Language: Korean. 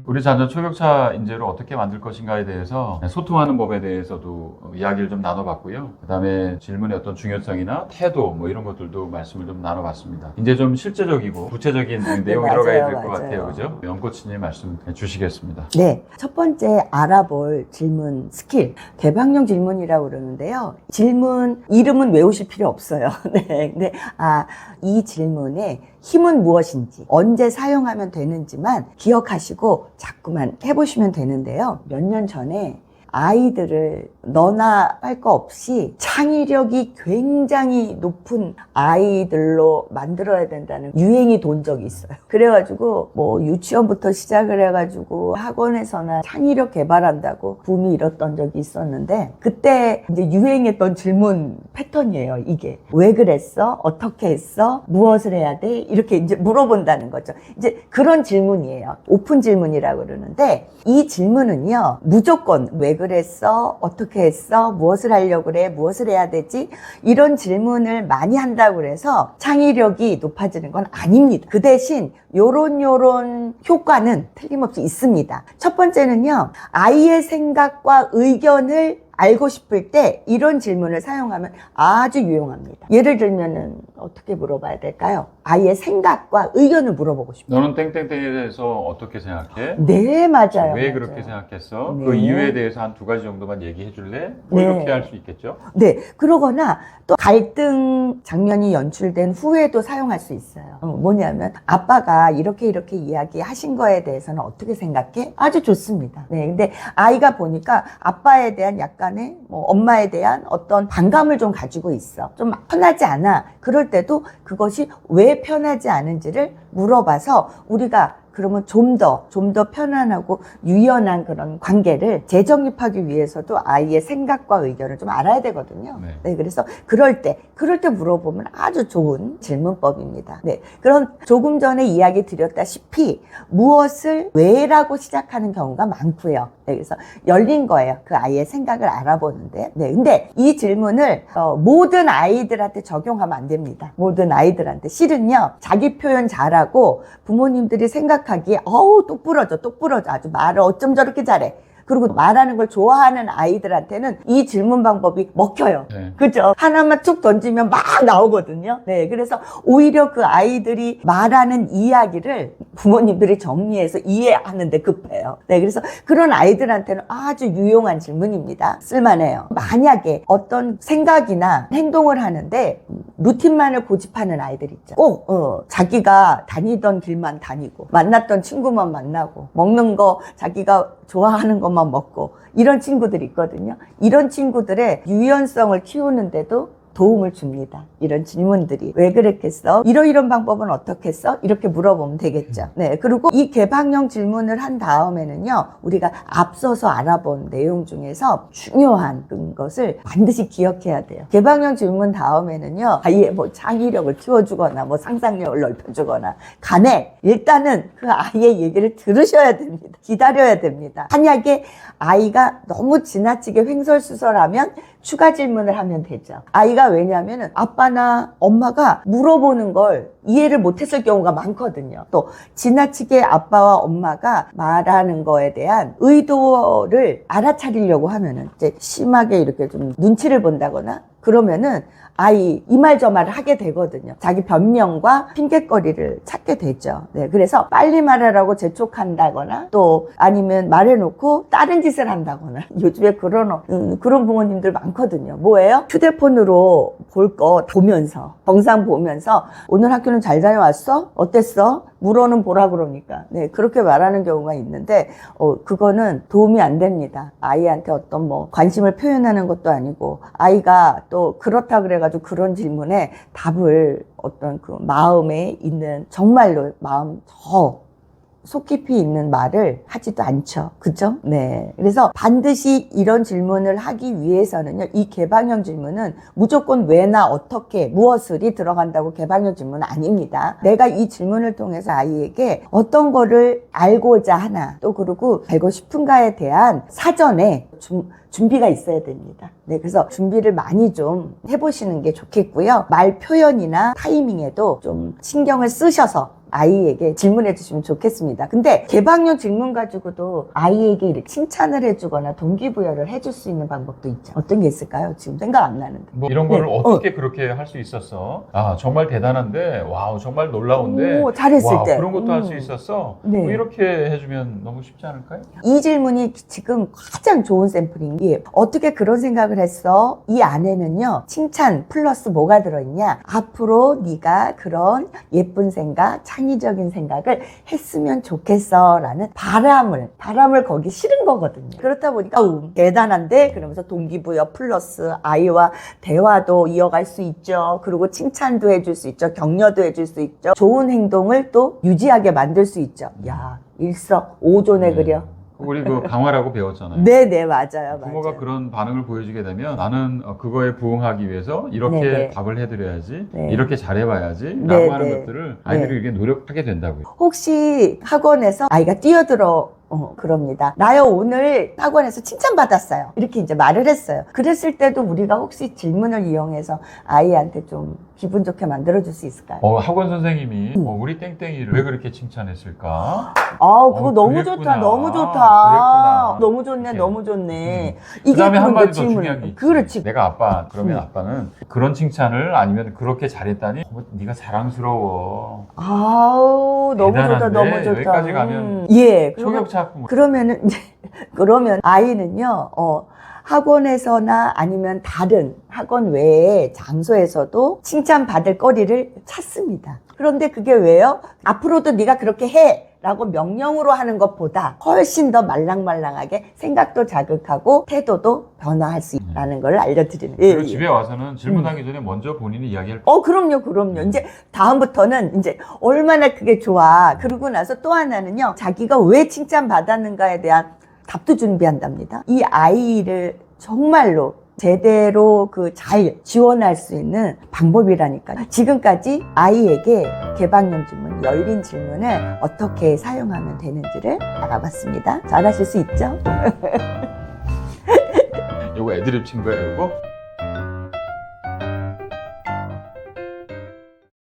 우리 자녀 초격차 인재를 어떻게 만들 것인가에 대해서 소통하는 법에 대해서도 이야기를 좀 나눠봤고요. 그 다음에 질문의 어떤 중요성이나 태도 뭐 이런 것들도 말씀을 좀 나눠봤습니다. 이제 좀 실제적이고 구체적인 내용이 맞아요, 들어가야 될 것 맞아요. 같아요. 그죠? 연코치님 말씀 주시겠습니다. 네. 첫 번째 알아볼 질문 스킬. 개방형 질문이라고 그러는데요. 질문 이름은 외우실 필요 없어요. 네. 근데 이 질문의 힘은 무엇인지, 언제 사용하면 되는지만 기억하시고 자꾸만 해보시면 되는데요. 몇 년 전에 아이들을 너나 할 거 없이 창의력이 굉장히 높은 아이들로 만들어야 된다는 유행이 돈 적이 있어요. 그래가지고 뭐 유치원부터 시작을 해가지고 학원에서나 창의력 개발한다고 붐이 일었던 적이 있었는데, 그때 이제 유행했던 질문 패턴이에요. 이게 왜 그랬어? 어떻게 했어? 무엇을 해야 돼? 이렇게 이제 물어본다는 거죠. 이제 그런 질문이에요. 오픈 질문이라고 그러는데, 이 질문은요 무조건 왜 그랬어? 어떻게 했어? 무엇을 하려고 그래? 무엇을 해야 되지? 이런 질문을 많이 한다고 해서 창의력이 높아지는 건 아닙니다. 그 대신 요런 효과는 틀림없이 있습니다. 첫 번째는요, 아이의 생각과 의견을 알고 싶을 때 이런 질문을 사용하면 아주 유용합니다. 예를 들면은 어떻게 물어봐야 될까요? 아이의 생각과 의견을 물어보고 싶어요. 너는 땡땡땡에 대해서 어떻게 생각해? 네, 맞아요. 왜 맞아요. 그렇게 생각했어? 네. 그 이유에 대해서 한 두 가지 정도만 얘기해 줄래? 뭐 네. 이렇게 할 수 있겠죠? 네, 그러거나 또 갈등 장면이 연출된 후에도 사용할 수 있어요. 뭐냐면 아빠가 이렇게 이야기하신 거에 대해서는 어떻게 생각해? 아주 좋습니다. 네, 근데 아이가 보니까 아빠에 대한 약간의 엄마에 대한 어떤 반감을 좀 가지고 있어. 좀 편하지 않아. 그럴 때도 그것이 왜 편하지 않은지를 물어봐서 우리가 그러면 좀 더 편안하고 유연한 그런 관계를 재정립하기 위해서도 아이의 생각과 의견을 좀 알아야 되거든요. 네. 네, 그래서 그럴 때 물어보면 아주 좋은 질문법입니다. 네, 그럼 조금 전에 이야기 드렸다시피 무엇을 왜라고 시작하는 경우가 많고요. 네, 그래서 열린 거예요. 그 아이의 생각을 알아보는데. 네, 근데 이 질문을 모든 아이들한테 적용하면 안 됩니다. 모든 아이들한테. 실은요, 자기 표현 잘하고 부모님들이 생각하기에 똑 부러져 아주 말을 어쩜 저렇게 잘해. 그리고 말하는 걸 좋아하는 아이들한테는 이 질문 방법이 먹혀요. 네. 그죠? 하나만 툭 던지면 막 나오거든요. 네, 그래서 오히려 그 아이들이 말하는 이야기를 부모님들이 정리해서 이해하는데 급해요. 네, 그래서 그런 아이들한테는 아주 유용한 질문입니다. 쓸만해요. 만약에 어떤 생각이나 행동을 하는데 루틴만을 고집하는 아이들 있죠. 꼭 자기가 다니던 길만 다니고 만났던 친구만 만나고 먹는 거 자기가 좋아하는 것만 먹고 이런 친구들이 있거든요. 이런 친구들의 유연성을 키우는데도 도움을 줍니다. 이런 질문들이. 왜 그랬겠어? 이런 방법은 어떻게 했어? 이렇게 물어보면 되겠죠. 네. 그리고 이 개방형 질문을 한 다음에는요, 우리가 앞서서 알아본 내용 중에서 중요한 것을 반드시 기억해야 돼요. 개방형 질문 다음에는요, 아이의 창의력을 키워주거나 상상력을 넓혀주거나 간에 일단은 그 아이의 얘기를 들으셔야 됩니다. 기다려야 됩니다. 만약에 아이가 너무 지나치게 횡설수설하면 추가 질문을 하면 되죠. 아이가 왜냐하면 아빠나 엄마가 물어보는 걸 이해를 못했을 경우가 많거든요. 또 지나치게 아빠와 엄마가 말하는 거에 대한 의도를 알아차리려고 하면은 이제 심하게 이렇게 좀 눈치를 본다거나 그러면은 아이 이 말 저 말을 하게 되거든요. 자기 변명과 핑계거리를 찾게 되죠. 네, 그래서 빨리 말하라고 재촉한다거나 또 아니면 말해놓고 다른 짓을 한다거나 요즘에 그런 부모님들 많거든요. 뭐예요? 휴대폰으로 볼 거 보면서 영상 보면서 오늘 학교는 잘 다녀왔어? 어땠어? 물어는 보라 그러니까. 네, 그렇게 말하는 경우가 있는데 그거는 도움이 안 됩니다. 아이한테 어떤 관심을 표현하는 것도 아니고 아이가 또 그렇다 그래가지고 그런 질문에 답을 어떤 그 마음에 있는 정말로 마음 더 속 깊이 있는 말을 하지도 않죠. 그죠? 네. 그래서 반드시 이런 질문을 하기 위해서는요, 이 개방형 질문은 무조건 왜나 어떻게 무엇을이 들어간다고 개방형 질문은 아닙니다. 내가 이 질문을 통해서 아이에게 어떤 거를 알고자 하나 또 그리고 알고 싶은가에 대한 사전에 준비가 있어야 됩니다. 네, 그래서 준비를 많이 좀 해보시는 게 좋겠고요. 말 표현이나 타이밍에도 좀 신경을 쓰셔서 아이에게 질문해 주시면 좋겠습니다. 근데 개방형 질문 가지고도 아이에게 이렇게 칭찬을 해주거나 동기부여를 해줄 수 있는 방법도 있죠. 어떤 게 있을까요? 지금 생각 안 나는데. 뭐 이런 거를 네. 어떻게 그렇게 할 수 있었어? 아, 정말 대단한데, 와우, 정말 놀라운데, 오, 잘했을 와우, 때. 그런 것도 할 수 있었어? 네. 뭐 이렇게 해주면 너무 쉽지 않을까요? 이 질문이 지금 가장 좋은 샘플인 게 어떻게 그런 생각을 했어? 이 안에는요 칭찬 플러스 뭐가 들어있냐, 앞으로 네가 그런 예쁜 생각, 창의적인 생각을 했으면 좋겠어 라는 바람을 거기 실은 거거든요. 그렇다 보니까 대단한데 그러면서 동기부여 플러스 아이와 대화도 이어갈 수 있죠. 그리고 칭찬도 해줄 수 있죠. 격려도 해줄 수 있죠. 좋은 행동을 또 유지하게 만들 수 있죠. 야, 일석오조네 그려. 우리 그 강화라고 배웠잖아요. 네네, 맞아요. 부모가 맞아요. 그런 반응을 보여주게 되면 나는 그거에 부응하기 위해서 이렇게 네네. 답을 해드려야지, 네. 이렇게 잘해봐야지 네네. 라고 하는 것들을 아이들이 이렇게 노력하게 된다고요. 혹시 학원에서 아이가 뛰어들어 그럽니다. 나요 오늘 학원에서 칭찬받았어요. 이렇게 이제 말을 했어요. 그랬을 때도 우리가 혹시 질문을 이용해서 아이한테 좀 기분 좋게 만들어줄 수 있을까요? 학원 선생님이 우리 땡땡이를 왜 그렇게 칭찬했을까? 그거 너무 그랬구나. 좋다. 너무 좋다. 그랬구나. 너무 좋네. 이렇게. 너무 좋네. 그 다음에 그런 한마디 거 더 질문을- 중요한 게 있지. 그렇지. 내가 아빠, 그러면 아빠는 그런 칭찬을 아니면 그렇게 잘했다니 네가 자랑스러워. 아우, 너무 좋다. 대단한데 너무 좋다. 여기까지 가면 예. 초격차고 뭐. 그러면은 이제 그러면 아이는요 학원에서나 아니면 다른 학원 외의 장소에서도 칭찬받을 거리를 찾습니다. 그런데 그게 왜요? 앞으로도 네가 그렇게 해 라고 명령으로 하는 것보다 훨씬 더 말랑말랑하게 생각도 자극하고 태도도 변화할 수 있다는 걸 알려드리는. 그리고 집에 와서는 질문하기 전에 먼저 본인이 이야기할 그럼요. 이제 다음부터는 이제 얼마나 그게 좋아. 그러고 나서 또 하나는요, 자기가 왜 칭찬받았는가에 대한 답도 준비한답니다. 이 아이를 정말로 제대로 잘 지원할 수 있는 방법이라니까요. 지금까지 아이에게 개방형 질문, 열린 질문을 어떻게 사용하면 되는지를 알아봤습니다. 잘하실 수 있죠? 요거 애드립 친 거예요, 요거?